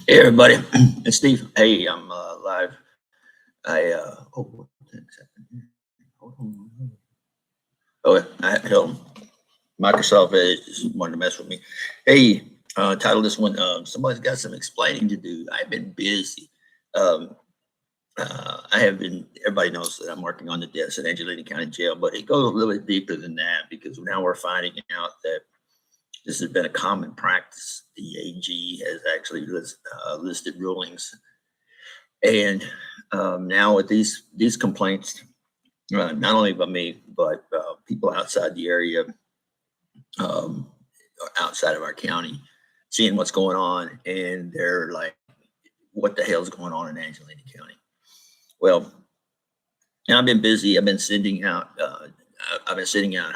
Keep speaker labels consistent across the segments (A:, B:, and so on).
A: Hey everybody, it's Steve. Hey, I'm live. What the heck's happening here? Hold on. Oh, hell, Microsoft Edge just wanted to mess with me. Hey, title this one. Somebody's got some explaining to do. I've been busy. Um, I have been. Everybody knows that I'm working on the deaths at Angelina County Jail, but it goes a little bit deeper than that because now we're finding out that this has been a common practice. The AG has actually listed rulings. And now with these complaints, not only by me, but people outside the area, um, outside of our county, seeing what's going on, and they're like, "What the hell's going on in Angelina County?" Well, and I've been busy. I've been sending out. I've been sending out.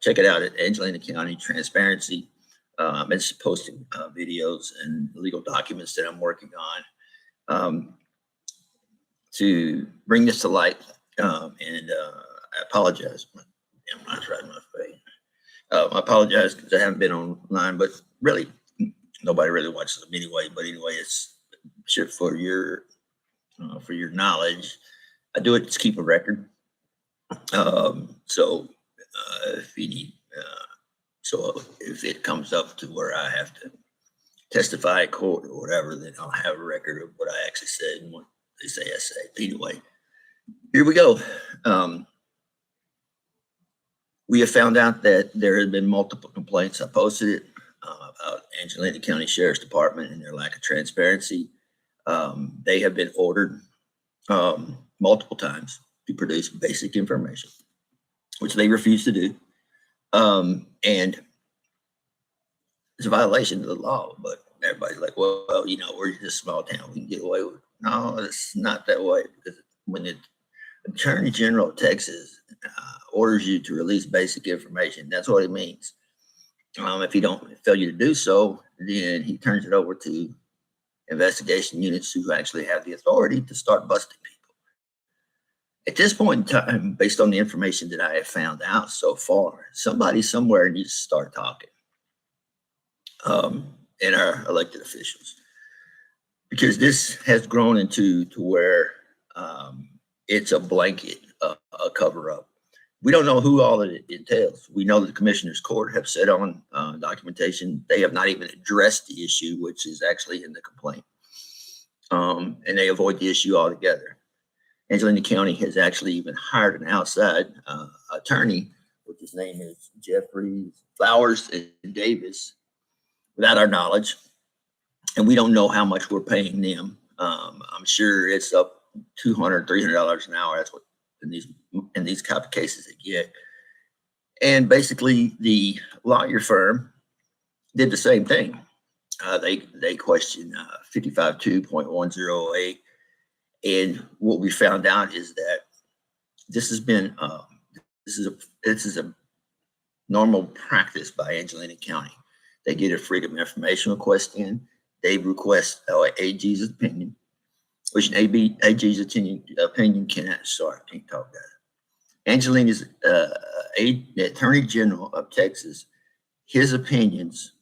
A: Check it out at Angelina County Transparency. I've been posting videos and legal documents that I'm working on. To bring this to light. And I apologize. I'm not right in my face. I apologize because I haven't been online, but really, nobody really watches them anyway. But anyway, it's just for your knowledge. I do it to keep a record. So if you need, so if it comes up to where I have to testify at court or whatever, then I'll have a record of what I actually said and what they say I say. Anyway, here we go. We have found out that there have been multiple complaints. I posted it about Angelina County Sheriff's Department and their lack of transparency. They have been ordered multiple times to produce basic information, which they refuse to do. And it's a violation of the law, but everybody's like, well, we're just a small town. We can get away with it. No, it's not that way, because when the Attorney General of Texas orders you to release basic information, that's what it means. If you don't failure to do so, then he turns it over to investigation units who actually have the authority to start busting people. At this point in time, based on the information that I have found out so far, somebody somewhere needs to start talking. And our elected officials, because this has grown into where it's a blanket, a cover up. We don't know who all it entails. We know that the Commissioner's Court have said on documentation they have not even addressed the issue, which is actually in the complaint, and they avoid the issue altogether. Angelina County has actually even hired an outside attorney, which his name is Jeffrey Flowers and Davis, without our knowledge, and we don't know how much we're paying them. I'm sure it's up $200, $300 an hour. That's what in these type of cases they get. And basically, the lawyer firm did the same thing. They questioned 552.108, and what we found out is that this has been this is a normal practice by Angelina County. They get a freedom of information request in. They request AG's opinion, which an AG's opinion cannot. Sorry, I can't talk about it. Angelina's the Attorney General of Texas, his opinions,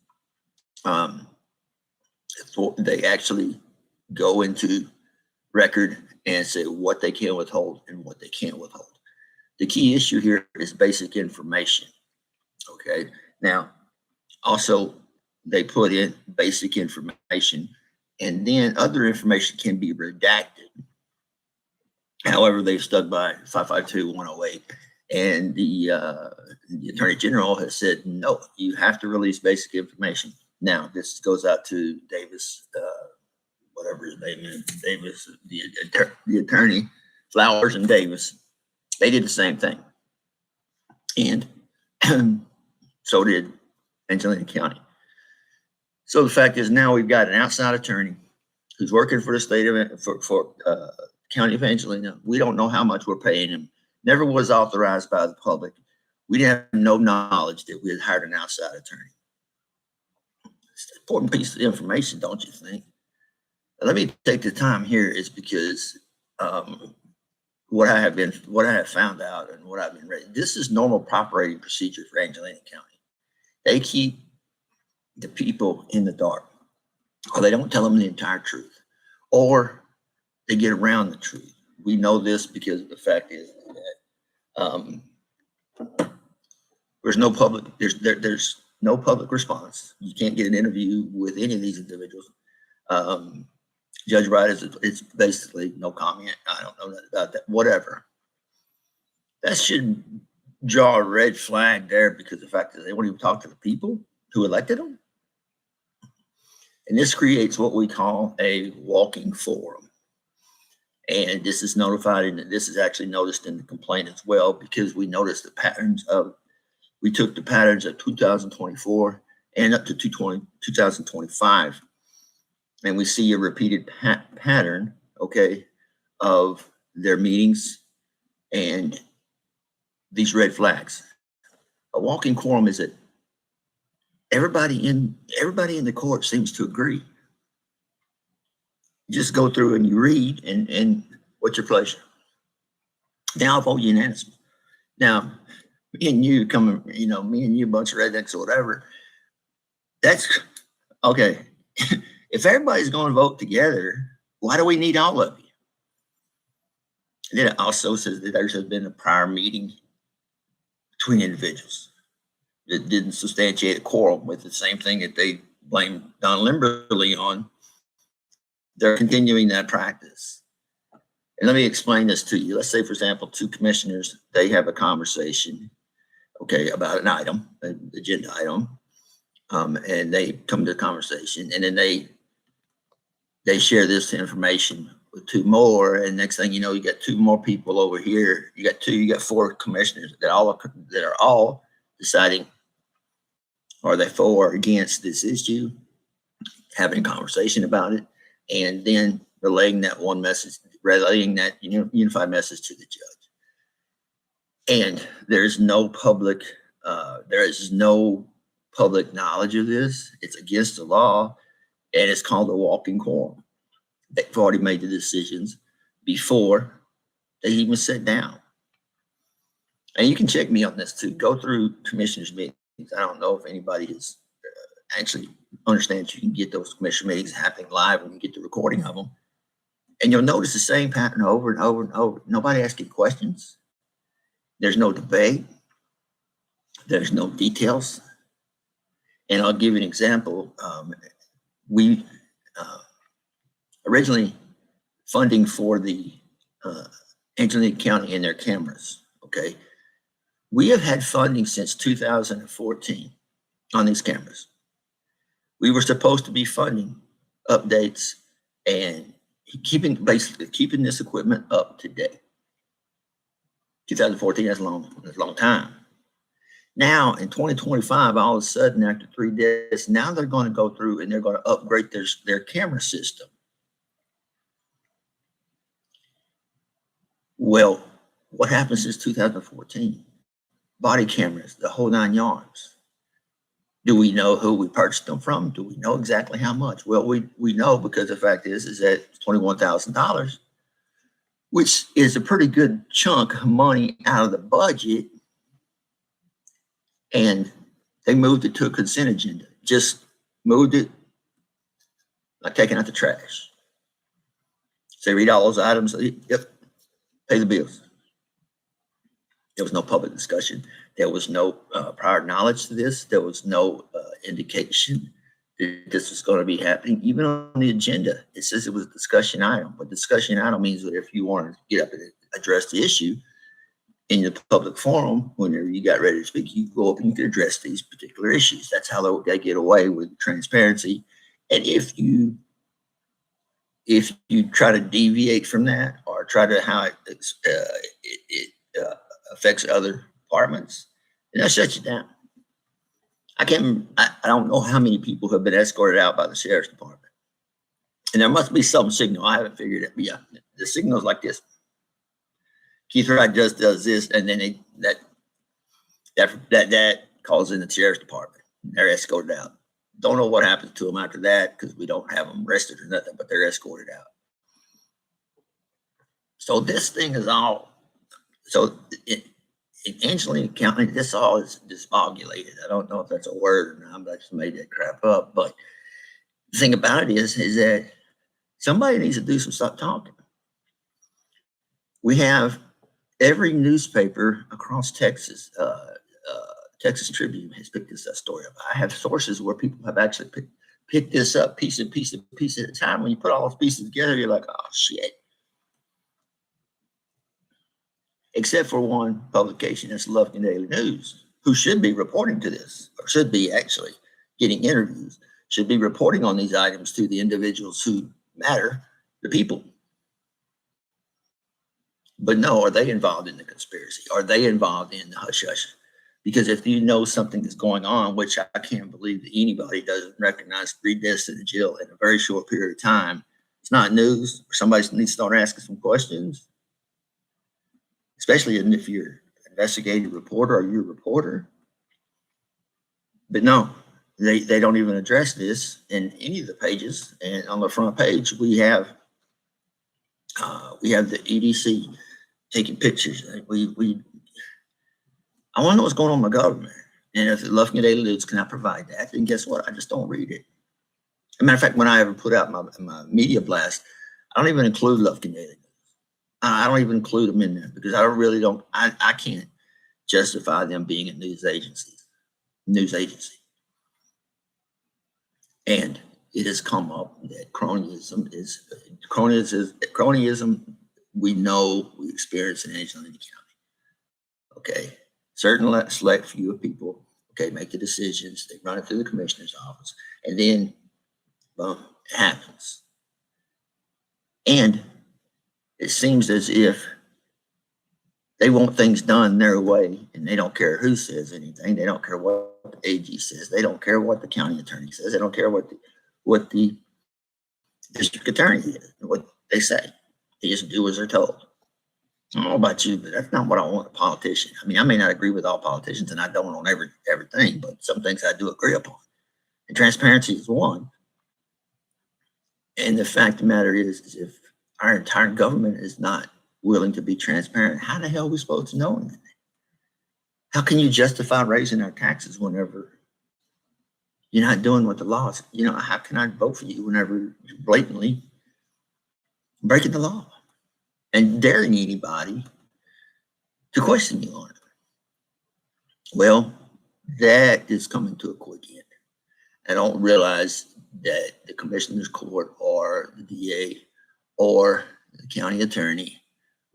A: they actually go into record and say what they can withhold and what they can't withhold. The key issue here is basic information. Okay, now also they put in basic information, and then other information can be redacted. However, they've stuck by 552.108, and the Attorney General has said, no, you have to release basic information. Now, this goes out to Davis, whatever his name is, Davis, the attorney, Flowers and Davis. They did the same thing. And so did Angelina County. So the fact is, now we've got an outside attorney who's working for the state of for County of Angelina. We don't know how much we're paying him. Never was authorized by the public. We didn't have no knowledge that we had hired an outside attorney. It's an important piece of information, don't you think? Let me take the time here is because what I have found out and what I've been reading. This is normal operating procedure for Angelina County. They keep the people in the dark. or they don't tell them the entire truth, or they get around the truth. We know this because the fact is that there's no public response. You can't get an interview with any of these individuals. Judge Wright it's basically no comment. I don't know nothing about that. Whatever. That should draw a red flag there, because the fact that they won't even talk to the people who elected them. And this creates what we call a walking forum. And this is notified, and this is actually noticed in the complaint as well, because we noticed we took the patterns of 2024 and up to 2025, and we see a repeated pattern, okay, of their meetings and these red flags. A walking quorum is that everybody in the court seems to agree. You just go through and you read, and what's your pleasure? Now I'll vote unanimously. Now, me and you, a bunch of rednecks or whatever, that's okay. If everybody's going to vote together, why do we need all of you? And then it also says that there has been a prior meeting between individuals that didn't substantiate a quorum, with the same thing that they blamed Don Limberly on. They're continuing that practice. And let me explain this to you. Let's say, for example, two commissioners, they have a conversation, okay, about an item, an agenda item, and they come to the conversation, and then they share this information with two more, and next thing you know, you got two more people over here. You got four commissioners that are all deciding, are they for or against this issue, having a conversation about it, and then relaying that unified message to the judge. And there's no public knowledge of this. It's against the law, and it's called a walking quorum. They've already made the decisions before they even sit down. And you can check me on this too. Go through commissioners' meetings. I don't know if anybody is actually understands you can get those commissioner meetings happening live when you get the recording of them. And you'll notice the same pattern over and over and over. Nobody asking questions. There's no debate. There's no details. And I'll give you an example. We originally funding for the Angelina County and their cameras, okay? We have had funding since 2014 on these cameras. We were supposed to be funding updates and keeping this equipment up to date. 2014, that's a long time. Now in 2025, all of a sudden, after 3 days, now they're going to go through and they're going to upgrade their camera system. Well, what happened since 2014? Body cameras, the whole 9 yards. Do we know who we purchased them from? Do we know exactly how much? Well, we know, because the fact is that it's $21,000, which is a pretty good chunk of money out of the budget. And they moved it to a consent agenda. Just moved it, like taking out the trash. So read all those items. Yep, pay the bills. There was no public discussion. There was no prior knowledge to this. There was no indication that this was going to be happening. Even on the agenda, it says it was a discussion item. But discussion item means that if you want to get up and address the issue in the public forum, whenever you got ready to speak, you go up and you can address these particular issues. That's how they get away with transparency. And if you try to deviate from that, or try to how it affects other departments, and they'll shut you down. I don't know how many people have been escorted out by the sheriff's department. And there must be some signal. I haven't figured it, but yeah, the signal's like this. Keith Wright just does this, and then that calls in the sheriff's department. They're escorted out. Don't know what happens to them after that, because we don't have them arrested or nothing, but they're escorted out. So this thing is all, in Angelina County, this all is disbogulated. I don't know if that's a word or not. I just made that crap up, but The thing about it is that somebody needs to do some stop talking. We have every newspaper across Texas. Texas Tribune has picked this story up. I have sources where people have actually picked this up piece at a time. When you put all those pieces together, you're like, oh shit. Except for one publication, that's Lufkin Daily News, who should be reporting to this, or should be actually getting interviews, should be reporting on these items to the individuals who matter, the people. But no, are they involved in the conspiracy? Are they involved in the hush hush? Because if you know something is going on, which I can't believe that anybody doesn't recognize 3 deaths in the jail in a very short period of time, it's not news. Somebody needs to start asking some questions, especially if you're an investigative reporter or you're a reporter. But no, they don't even address this in any of the pages. And on the front page, we have the EDC taking pictures. I want to know what's going on in my government. And if Lufkin Daily News cannot provide that, then guess what? I just don't read it. As a matter of fact, when I ever put out my media blast, I don't even include Lufkin Daily News. I don't even include them in there because I really don't. I can't justify them being a news agency. And it has come up that cronyism. We know we experience in Angelina County. Okay, certain select few of people, okay, make the decisions. They run it through the commissioner's office, and then boom, it happens. And it seems as if they want things done their way, and they don't care who says anything. They don't care what the AG says. They don't care what the county attorney says. They don't care what the district attorney is, what they say. They just do as they're told. I don't know about you, but that's not what I want a politician. I mean, I may not agree with all politicians, and I don't on everything, but some things I do agree upon. And transparency is one. And the fact of the matter is if our entire government is not willing to be transparent, how the hell are we supposed to know anything? How can you justify raising our taxes whenever you're not doing what the law is? You know, how can I vote for you whenever you're blatantly breaking the law and daring anybody to question you on it? Well, that is coming to a quick end. I don't realize that the commissioner's court or the DA or the county attorney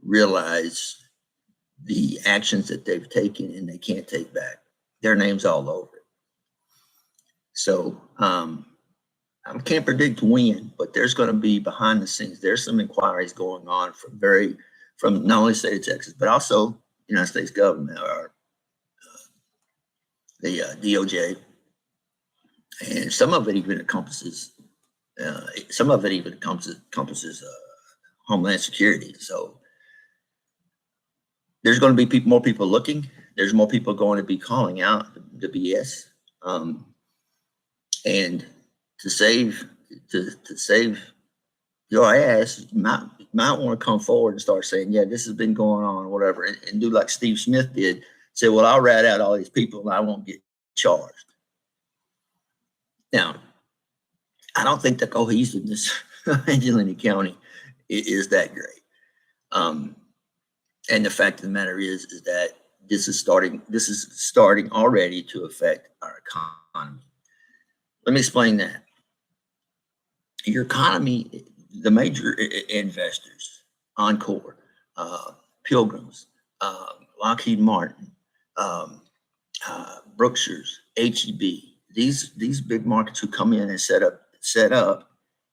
A: realize the actions that they've taken and they can't take back. Their name's all over it. So I can't predict when, but there's going to be behind the scenes. There's some inquiries going on from not only the state of Texas, but also the United States government or the DOJ. And some of it even encompasses Homeland Security. So there's going to be more people looking. There's more people going to be calling out the BS. And to save your ass, you might want to come forward and start saying, yeah, this has been going on or whatever, and do like Steve Smith did. Say, well, I'll rat out all these people and I won't get charged. Now, I don't think the cohesiveness of Angelina County is that great. And the fact of the matter is that this is starting already to affect our economy. Let me explain that. Your economy, the major investors, Encore, Pilgrims, Lockheed Martin, Brookshire's, HEB, these big markets who come in and set up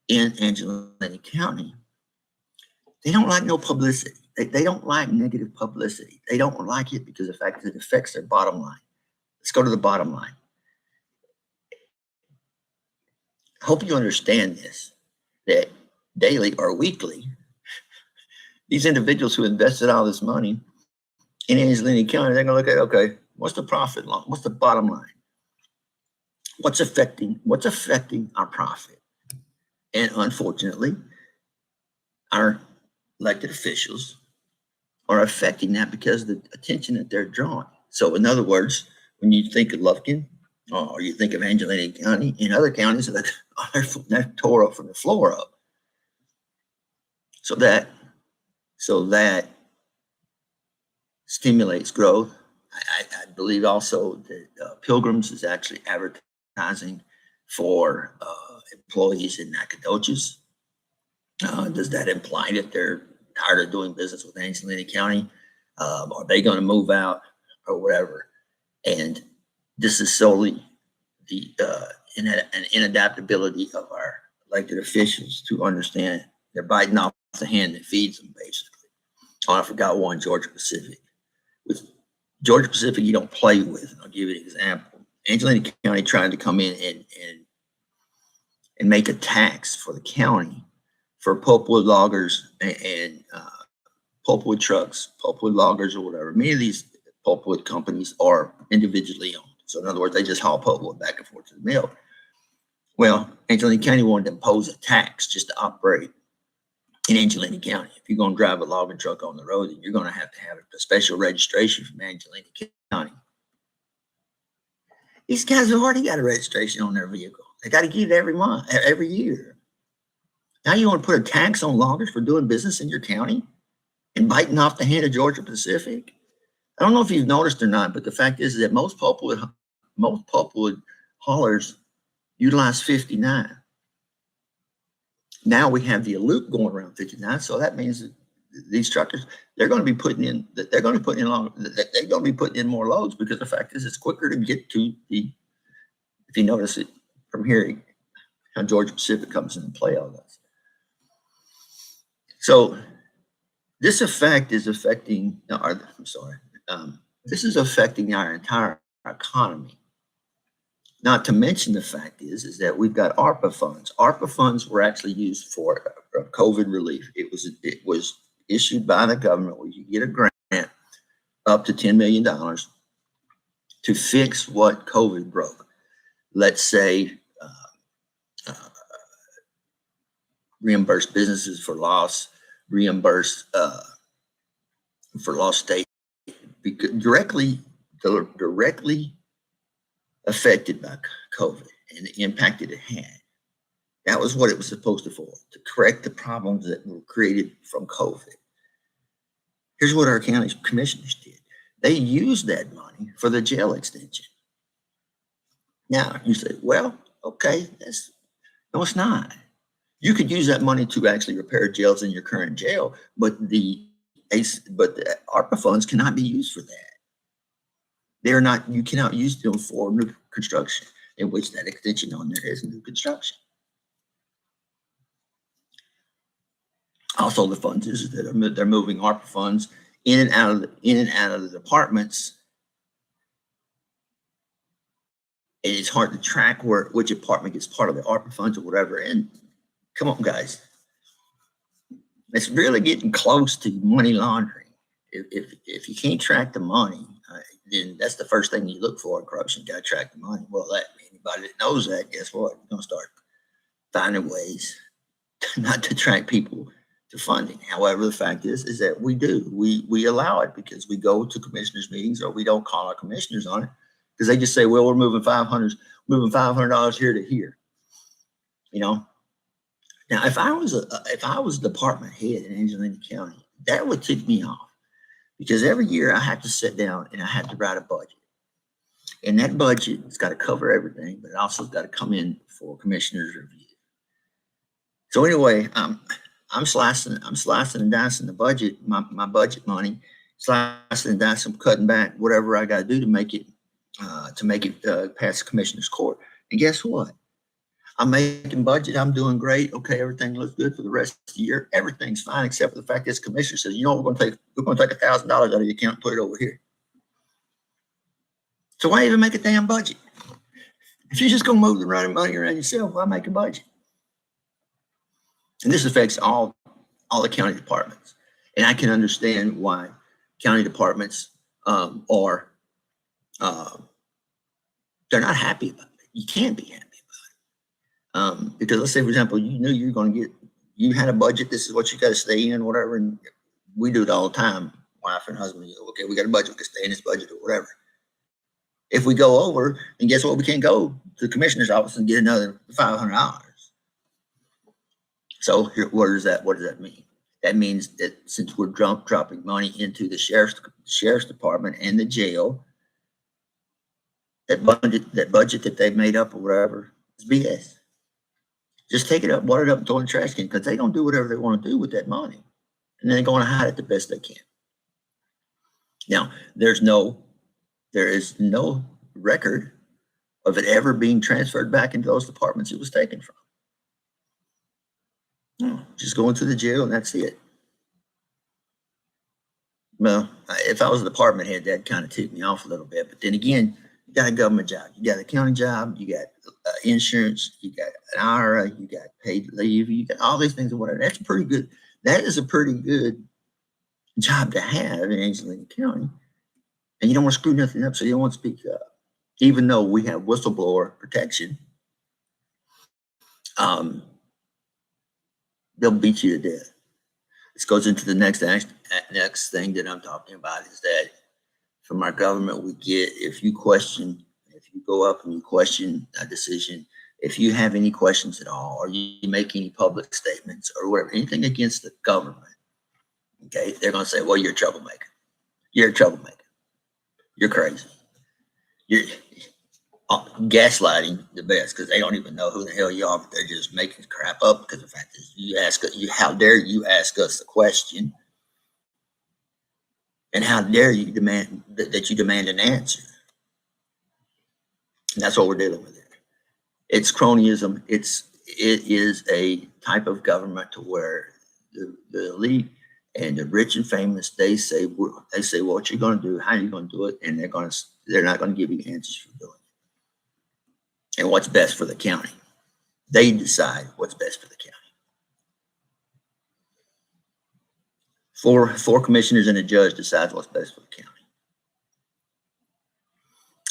A: in Angelina County, they don't like no publicity. They don't like negative publicity. They don't like it because of the fact that it affects their bottom line. Let's go to the bottom line. I hope you understand this, that daily or weekly, these individuals who invested all this money in Angelina County, they're going to look at, okay, what's the profit line? What's the bottom line? What's affecting our profit? And unfortunately, our elected officials are affecting that because of the attention that they're drawing. So in other words, when you think of Lufkin or you think of Angelina County and other counties that they're tore up from the floor up. So that stimulates growth. I believe also that Pilgrims is actually advertising for employees in Nacogdoches. Does that imply that they're tired of doing business with Angelina County? Are they going to move out or whatever? And this is solely the inadaptability of our elected officials to understand they're biting off the hand that feeds them, basically. Oh, I forgot one, Georgia Pacific. With Georgia Pacific, you don't play with. I'll give you an example. Angelina County tried to come in and make a tax for the county for pulpwood loggers and pulpwood trucks, pulpwood loggers, or whatever. Many of these pulpwood companies are individually owned. So in other words, they just haul pulpwood back and forth to the mill. Well, Angelina County wanted to impose a tax just to operate in Angelina County. If you're going to drive a logging truck on the road, then you're going to have a special registration from Angelina County. These guys have already got a registration on their vehicle. They got to get it every month, every year. Now you want to put a tax on loggers for doing business in your county and biting off the hand of Georgia Pacific? I don't know if you've noticed or not, but the fact is that most pulpwood haulers utilize 59. Now we have the loop going around 59, so that means that these truckers, they're going to be putting in more loads, because the fact is it's quicker to get to the, if you notice it from here, how Georgia Pacific comes into play on this. So this effect is affecting this is affecting our entire economy. Not to mention the fact is that we've got ARPA funds. ARPA funds were actually used for COVID relief. It was issued by the government where you get a grant up to $10 million to fix what COVID broke. Let's say reimburse businesses for loss, reimburse for lost state, because directly affected by COVID and the impact that it had. That was what it was supposed to correct the problems that were created from COVID. Here's what our county commissioners did. They used that money for the jail extension. Now you say, well, okay, no, it's not. You could use that money to actually repair jails in your current jail, but the ARPA funds cannot be used for that. They're not. You cannot use them for new construction, in which that extension on there is new construction. Also, the funds is that they're moving ARPA funds in and out of the departments. And it's hard to track which department gets part of the ARPA funds or whatever. And come on, guys, it's really getting close to money laundering. If you can't track the money, then that's the first thing you look for in corruption. You got to track the money. Well, anybody that knows that, guess what? You're going to start finding ways not to track people to funding. However, the fact is that we do. We allow it because we go to commissioners' meetings, or we don't call our commissioners on it because they just say, well, we're moving $500 here to here. You know. Now, if I was department head in Angelina County, that would tick me off, because every year I have to sit down and I have to write a budget, and that budget has got to cover everything, but it also got to come in for commissioners' review. So anyway, I'm slicing and dicing the budget, my budget money, slicing and dicing, cutting back whatever I got to do to make it pass the commissioner's court. And guess what? I'm making budget. I'm doing great. Okay, everything looks good for the rest of the year. Everything's fine, except for the fact this commissioner says, you know, we're going to take $1,000 out of your account and put it over here. So why even make a damn budget? If you're just going to move the running money around yourself, why make a budget? And this affects all the county departments. And I can understand why county departments they're not happy about it. You can't be happy about it. Because let's say, for example, you knew you had a budget, this is what you got to stay in, whatever. And we do it all the time. Wife and husband, okay, we got a budget, we can stay in this budget or whatever. If we go over, and guess what? We can't go to the commissioner's office and get another $500. So here, what does that mean? That means that since we're dropping money into the sheriff's department and the jail, that budget that they've made up or whatever is BS. Just take it up, water it up, and throw it in the trash can, because they're going to do whatever they want to do with that money. And they're going to hide it the best they can. Now, there is no record of it ever being transferred back into those departments it was taken from. No, just going to the jail and that's it. Well, if I was a department head, that kind of ticked me off a little bit. But then again, you got a government job, you got a county job, you got insurance, you got an IRA, you got paid leave, you got all these things and whatever. That's pretty good. That is a pretty good job to have in Angelina County. And you don't want to screw nothing up, so you don't want to speak up. Even though we have whistleblower protection, they'll beat you to death. This goes into the next thing that I'm talking about, is that from our government, we get, if you go up and you question a decision, if you have any questions at all, or you make any public statements or whatever, anything against the government, okay, they're going to say, well, you're a troublemaker. You're a troublemaker. You're crazy. You're gaslighting the best, because they don't even know who the hell you are, but they're just making crap up, because the fact is, how dare you ask us the question, and how dare you demand that you demand an answer. And that's what we're dealing with here. It's cronyism. It is a type of government to where the elite and the rich and famous, they say what you're going to do, how you're going to do it, and they're not going to give you answers for doing it. And what's best for the county. They decide what's best for the county. Four commissioners and a judge decides what's best for the county.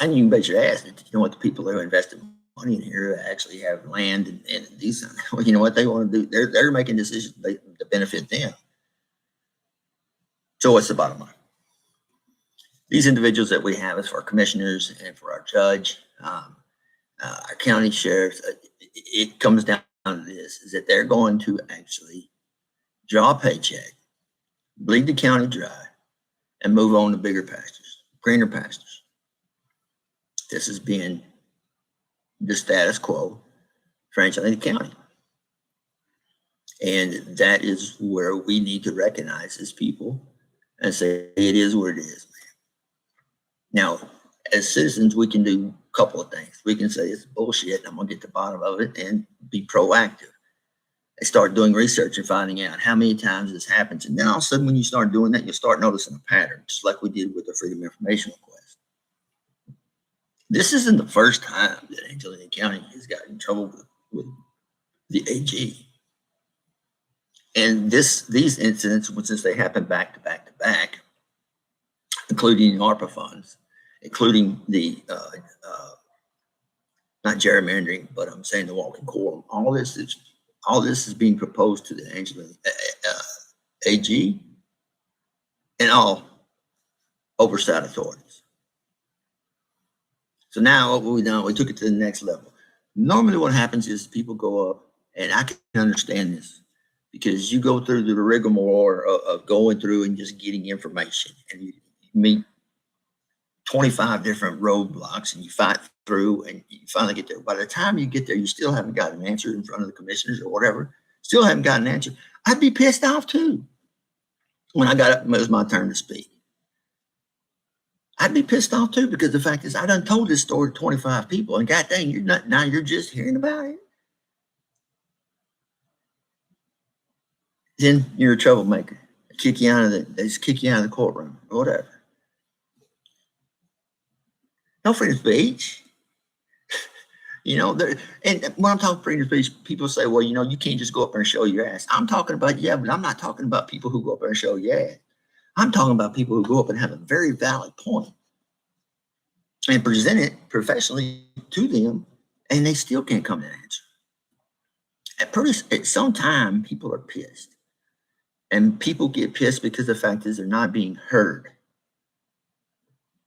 A: And you can bet your ass that, you know what, the people who are investing money in here actually have land and these, you know what they want to do. They're making decisions to benefit them. So what's the bottom line? These individuals that we have as for our commissioners and for our judge, our county sheriffs, it comes down to this, is that they're going to actually draw a paycheck, bleed the county dry, and move on to bigger pastures, greener pastures. This has been the status quo for Angelina County. And that is where we need to recognize as people and say, it is what it is, man. Now, as citizens, we can do a couple of things. We can say it's bullshit, and I'm going to get to the bottom of it and be proactive. And start doing research and finding out how many times this happens. And then all of a sudden, when you start doing that, you'll start noticing a pattern, just like we did with the Freedom of Information request. This isn't the first time that Angelina County has gotten in trouble with the AG. And these incidents, since they happen back to back to back, including ARPA funds, including the not gerrymandering, but I'm saying the walking quorum, all this is being proposed to the Angelina AG and all oversight authorities. So now what we've done, we took it to the next level. Normally what happens is people go up, and I can understand this, because you go through the rigmarole of going through and just getting information, and you meet 25 different roadblocks, and you fight through, and you finally get there. By the time you get there, you still haven't got an answer in front of the commissioners or whatever. Still haven't got an answer. I'd be pissed off too. When I got up, it was my turn to speak. I'd be pissed off too, because the fact is, I done told this story to 25 people, and god dang, you're just hearing about it. Then you're a troublemaker. They just kick you out of the courtroom or whatever. No freedom of speech. You know, and when I'm talking freedom of speech, people say, well, you know, you can't just go up there and show your ass. I'm talking about, yeah, but I'm not talking about people who go up there and show your ass. I'm talking about people who go up and have a very valid point and present it professionally to them, and they still can't come to an answer. At some time, people are pissed. And people get pissed because the fact is they're not being heard.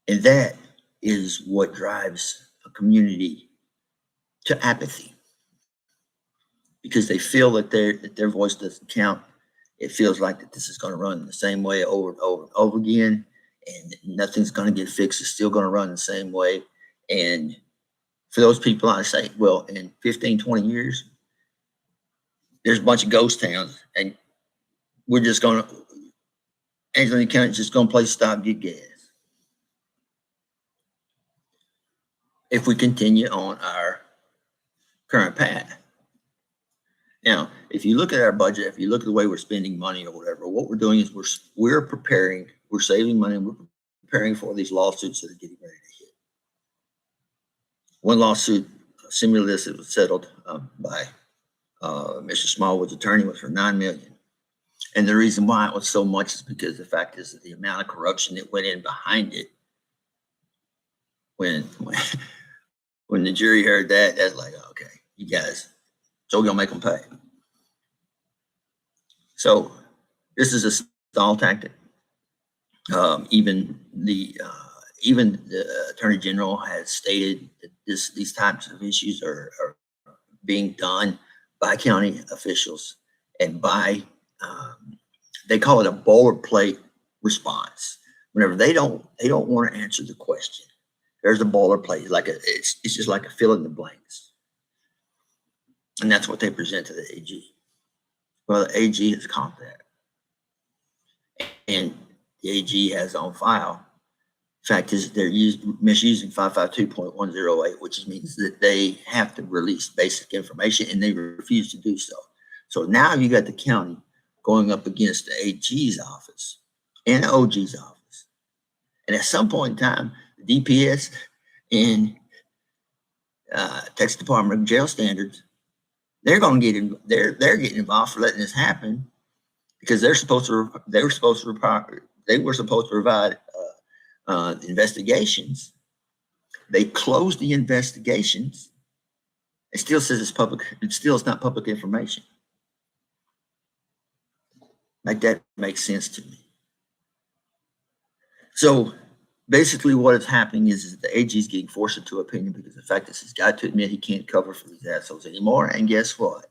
A: And that is what drives a community to apathy, because they feel that their voice doesn't count. It feels like that this is going to run the same way over and over and over again, and nothing's going to get fixed. It's still going to run the same way. And for those people, I say, well, in 15, 20 years, there's a bunch of ghost towns, and we're just going to, Angelina County's just going to play stop, get gas. If we continue on our current path. Now, if you look at our budget, if you look at the way we're spending money or whatever, what we're doing is we're preparing, we're saving money, and we're preparing for these lawsuits that are getting ready to hit. One lawsuit similar to this, it was settled by Mr. Smallwood's attorney, was for $9 million. And the reason why it was so much is because the fact is that the amount of corruption that went in behind it, when the jury heard that, that's like, okay, you guys, so we're gonna make them pay. So this is a stall tactic. Even the Attorney General has stated that these types of issues are being done by county officials and by they call it a boilerplate response. Whenever they don't want to answer the question, there's a boilerplate, it's just like a fill in the blanks, and that's what they present to the AG. Well, the AG has caught that, and the AG has on file. Fact is, they're misusing 552.108, which means that they have to release basic information, and they refuse to do so. So now you got the county going up against the AG's office and the OG's office, and at some point in time, the DPS and Texas Department of Jail Standards, they're going to get they're getting involved for letting this happen, because they were supposed to provide investigations. They closed the investigations. It still says it's public. It still is not public information. Like, that makes sense to me. So basically what is happening is the AG is getting forced into opinion, because the fact is he's got to admit he can't cover for these assholes anymore. And guess what?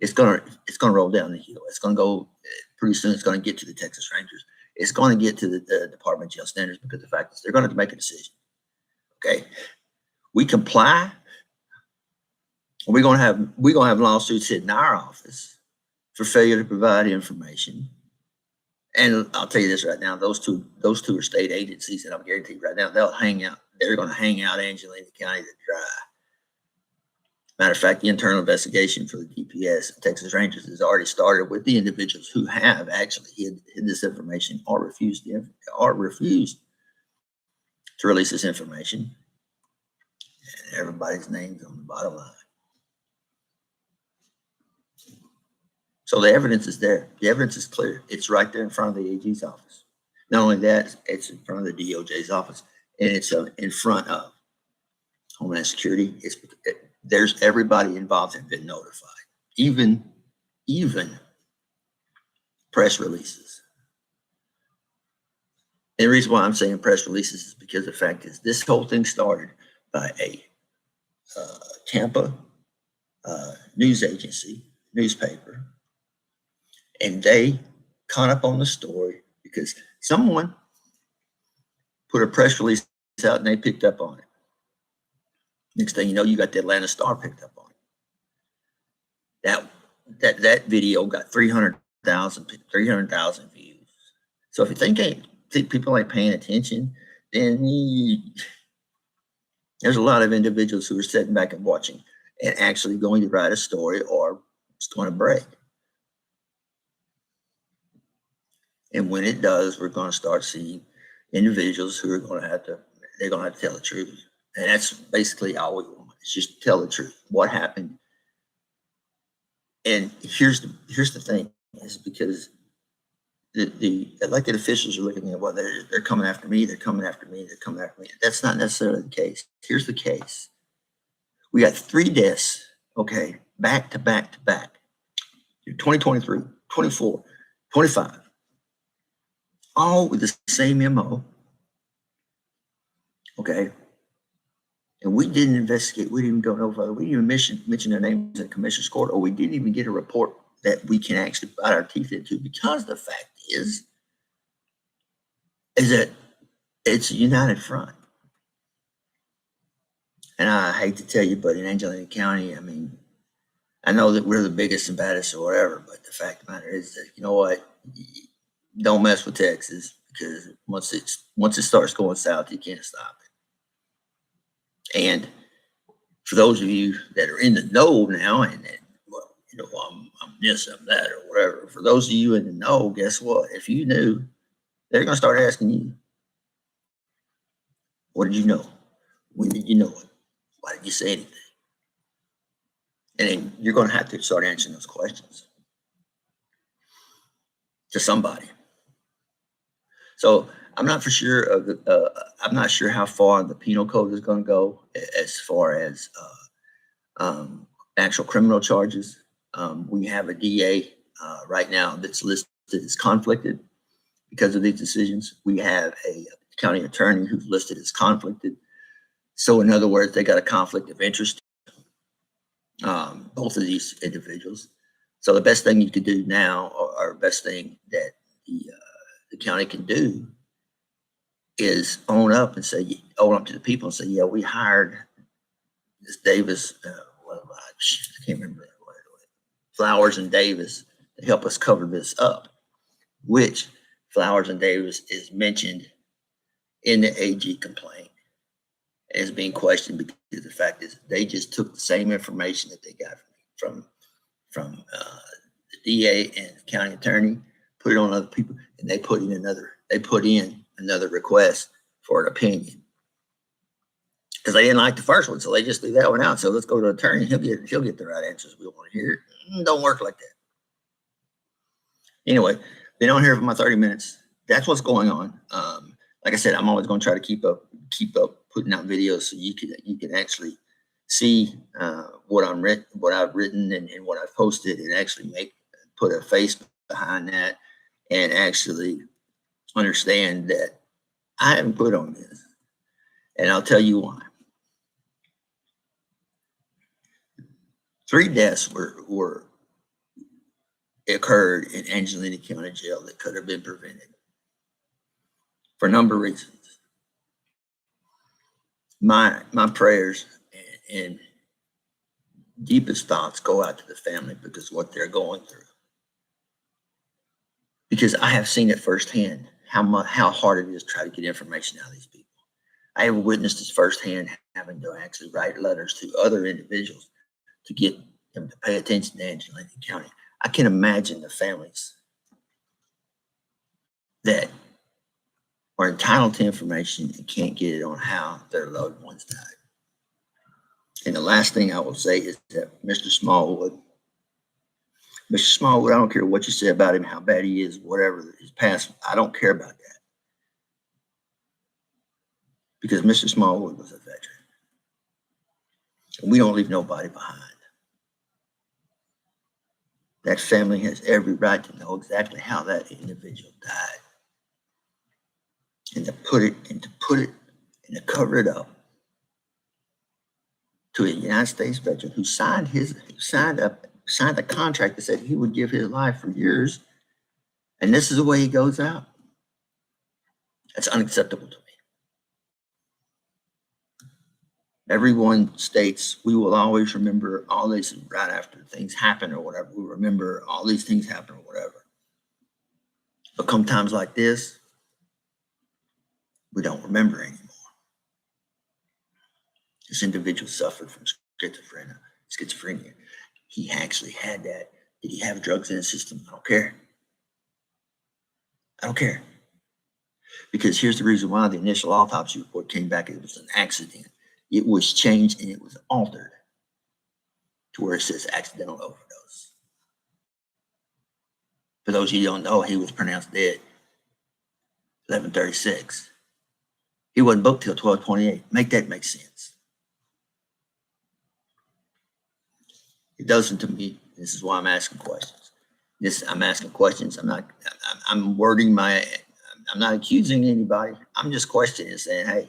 A: It's gonna roll down the hill. It's gonna go pretty soon. It's gonna get to the Texas Rangers. It's going to get to the Department of Jail Standards, because the fact is they're going to make a decision. Okay, we comply. We're going to have lawsuits hit in our office for failure to provide information. And I'll tell you this right now: those two are state agencies, and I'm guaranteed right now they'll hang out. They're going to hang out Angelina County to dry. Matter of fact, the internal investigation for the DPS and Texas Rangers has already started with the individuals who have actually hid this information or refused to release this information. And everybody's names on the bottom line. So the evidence is there. The evidence is clear. It's right there in front of the AG's office. Not only that, it's in front of the DOJ's office, and it's in front of Homeland Security. There's everybody involved has been notified, even press releases. And the reason why I'm saying press releases is because the fact is this whole thing started by a Tampa news agency, newspaper, and they caught up on the story because someone put a press release out and they picked up on it. Next thing you know, you got the Atlanta Star picked up on it. That video got 300,000 views. So if you think people ain't paying attention, then there's a lot of individuals who are sitting back and watching and actually going to write a story, or it's going to break. And when it does, we're going to start seeing individuals who are going to have to tell the truth. And that's basically all we want. It's just tell the truth. What happened? And here's the thing, is because the elected officials are looking at, well, they're coming after me, they're coming after me, they're coming after me. That's not necessarily the case. Here's the case. We got 3 deaths, okay, back to back to back. 2023, 24, 25. All with the same MO. Okay. And we didn't investigate. We didn't even go no further. We didn't even mention their names in the commissioner's court, or we didn't even get a report that we can actually bite our teeth into, because the fact is that it's a united front. And I hate to tell you, but in Angelina County, I mean, I know that we're the biggest and baddest or whatever, but the fact of the matter is that, you know what, don't mess with Texas, because once it starts going south, you can't stop it. And for those of you that are in the know now, and well, you know, I'm this, I'm that, or whatever. For those of you in the know, guess what? If you knew, they're going to start asking you, what did you know? When did you know it? Why did you say anything? And then you're going to have to start answering those questions to somebody. So I'm not for sure of I'm not sure how far the penal code is going to go as far as actual criminal charges. We have a DA right now that's listed as conflicted because of these decisions. We have a county attorney who's listed as conflicted. So in other words, they got a conflict of interest, both of these individuals. So the best thing you could do now, or best thing that the county can do, is own up to the people and say, yeah, we hired this Davis, I can't remember, Flowers and Davis, to help us cover this up, which Flowers and Davis is mentioned in the AG complaint as being questioned, because the fact is they just took the same information that they got from the DA and the county attorney, put it on other people, and they put in another request for an opinion, because they didn't like the first one, so they just threw that one out. So let's go to the attorney; he'll get the right answers we want to hear. Don't work like that. Anyway, been on here for my 30 minutes. That's what's going on. Like I said, I'm always going to try to keep up putting out videos so you can actually see what I've written and what I've posted, and actually put a face behind that, and actually understand that I haven't put on this. And I'll tell you why. 3 deaths occurred in Angelina County Jail that could have been prevented for a number of reasons. My prayers and deepest thoughts go out to the family, because what they're going through. Because I have seen it firsthand how hard it is to try to get information out of these people. I have witnessed this firsthand, having to actually write letters to other individuals to get them to pay attention to Angelina County. I can imagine the families that are entitled to information and can't get it on how their loved ones died. And the last thing I will say is that Mr. Smallwood, I don't care what you say about him, how bad he is, whatever his past, I don't care about that. Because Mr. Smallwood was a veteran. And we don't leave nobody behind. That family has every right to know exactly how that individual died. And to put it and to cover it up to a United States veteran who signed a contract that said he would give his life for years, and this is the way he goes out. That's unacceptable to me. Everyone states we will always remember all this right after things happen or whatever. We remember all these things happen or whatever. But come times like this, we don't remember anymore. This individual suffered from schizophrenia. He actually had that. Did he have drugs in his system? I don't care. I don't care. Because here's the reason why the initial autopsy report came back. It was an accident. It was changed and it was altered to where it says accidental overdose. For those of you who don't know, he was pronounced dead 11:36. He wasn't booked till 12:28. Make that make sense. It doesn't to me. This is why I'm asking questions. I'm asking questions. I'm wording I'm not accusing anybody. I'm just questioning and saying, hey,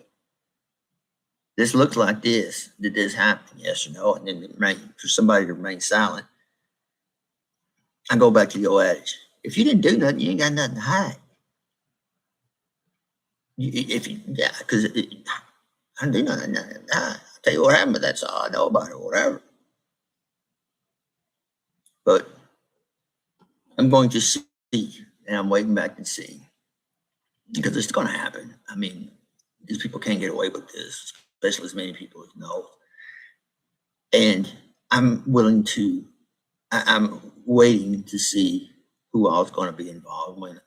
A: this looks like this. Did this happen? Yes or no? And then for somebody to remain silent, I go back to the old adage: if you didn't do nothing, you ain't got nothing to hide. Because I didn't do nothing. I'll tell you what happened, but that's all I know about it, or whatever. But I'm going to see, and I'm waiting back to see, because it's going to happen. I mean, these people can't get away with this, especially as many people as know. And I'm willing to, I'm waiting to see who all is going to be involved when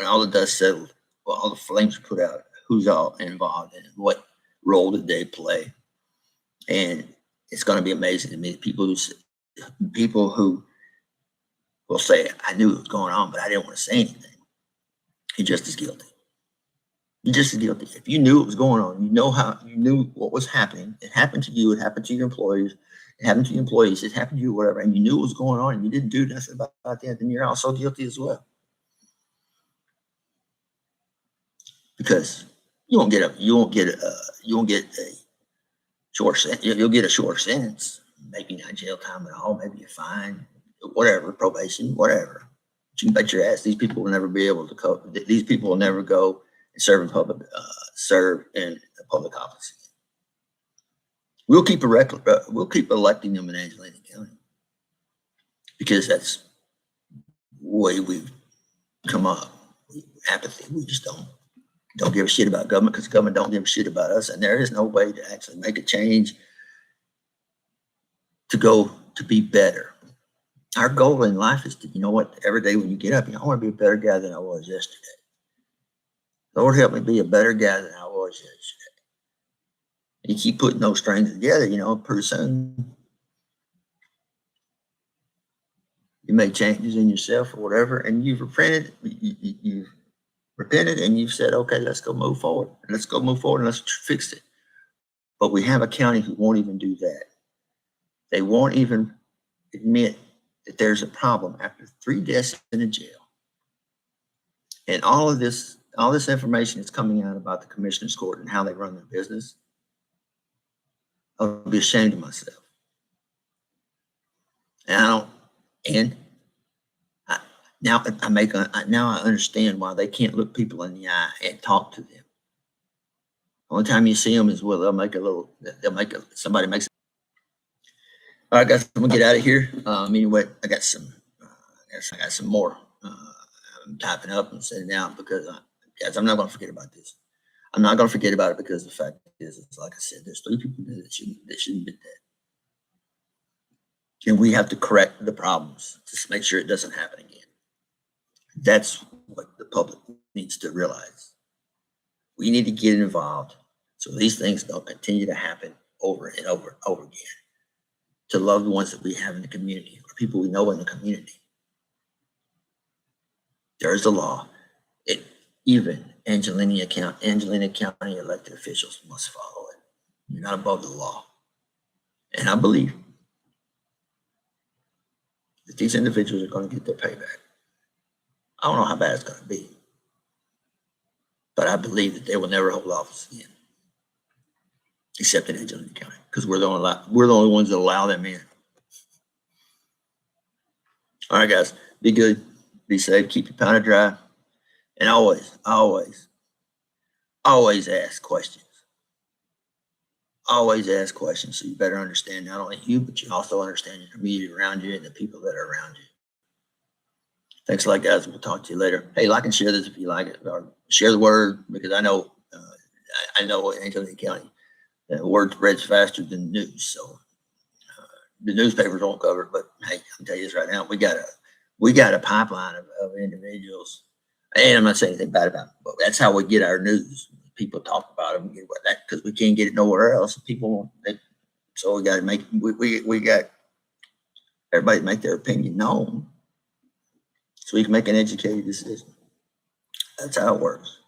A: all the dust settled, when all the flames are put out, who's all involved and what role did they play. And it's going to be amazing to me. People who will say, I knew it was going on, but I didn't want to say anything. You're just as guilty. You're just as guilty. If you knew it was going on, you knew what was happening. It happened to you. It happened to your employers. It happened to your employees. It happened to you, whatever. And you knew what was going on and you didn't do nothing about that, then you're also guilty as well. Because you won't get a short sentence. You'll get a short sentence. Maybe not jail time at all. Maybe a fine, whatever, probation, whatever. But you can bet your ass these people will never be able to cope. These people will never go and serve in public office. We'll keep electing them in Angelina County because that's the way we've come up. Apathy. We just don't give a shit about government because government don't give a shit about us, and there is no way to actually make a change to be better. Our goal in life is to, every day when you get up, I want to be a better guy than I was yesterday. Lord, help me be a better guy than I was yesterday. You keep putting those strings together, pretty soon you make changes in yourself or whatever, and you've repented. You've repented and you've said, okay, let's go move forward. Let's go move forward and let's fix it. But we have a county who won't even do that. They won't even admit that there's a problem after 3 deaths in a jail. And all this information is coming out about the commissioner's court and how they run their business. I'll be ashamed of myself. Now I understand why they can't look people in the eye and talk to them. Only time you see them is somebody makes. All right, guys, I'm gonna get out of here. Anyway, I got some more. I'm typing up and sending out because, guys, I'm not gonna forget about this. I'm not gonna forget about it because the fact is, it's like I said, there's 3 people that shouldn't be dead. And we have to correct the problems to make sure it doesn't happen again. That's what the public needs to realize. We need to get involved so these things don't continue to happen over and over and over again to loved ones that we have in the community or people we know in the community. There is a law. Even Angelina County elected officials must follow it. You're not above the law. And I believe that these individuals are going to get their payback. I don't know how bad it's going to be, but I believe that they will never hold office again, except in Angelina County, because we're the only ones that allow them in. All right, guys, be good, be safe, keep your powder dry, and always ask questions. Always ask questions so you better understand not only you, but you also understand your community around you and the people that are around you. Thanks a lot, guys. We'll talk to you later. Hey, like and share this if you like it, or share the word, because I know in Angelina County, the word spreads faster than news. So the newspapers won't cover it, but hey, I'm telling you this right now, we got a pipeline of individuals, and I'm not saying anything bad about them, but that's how we get our news. People talk about them, get about that because we can't get it nowhere else. So we got to we got everybody make their opinion known, so we can make an educated decision. That's how it works.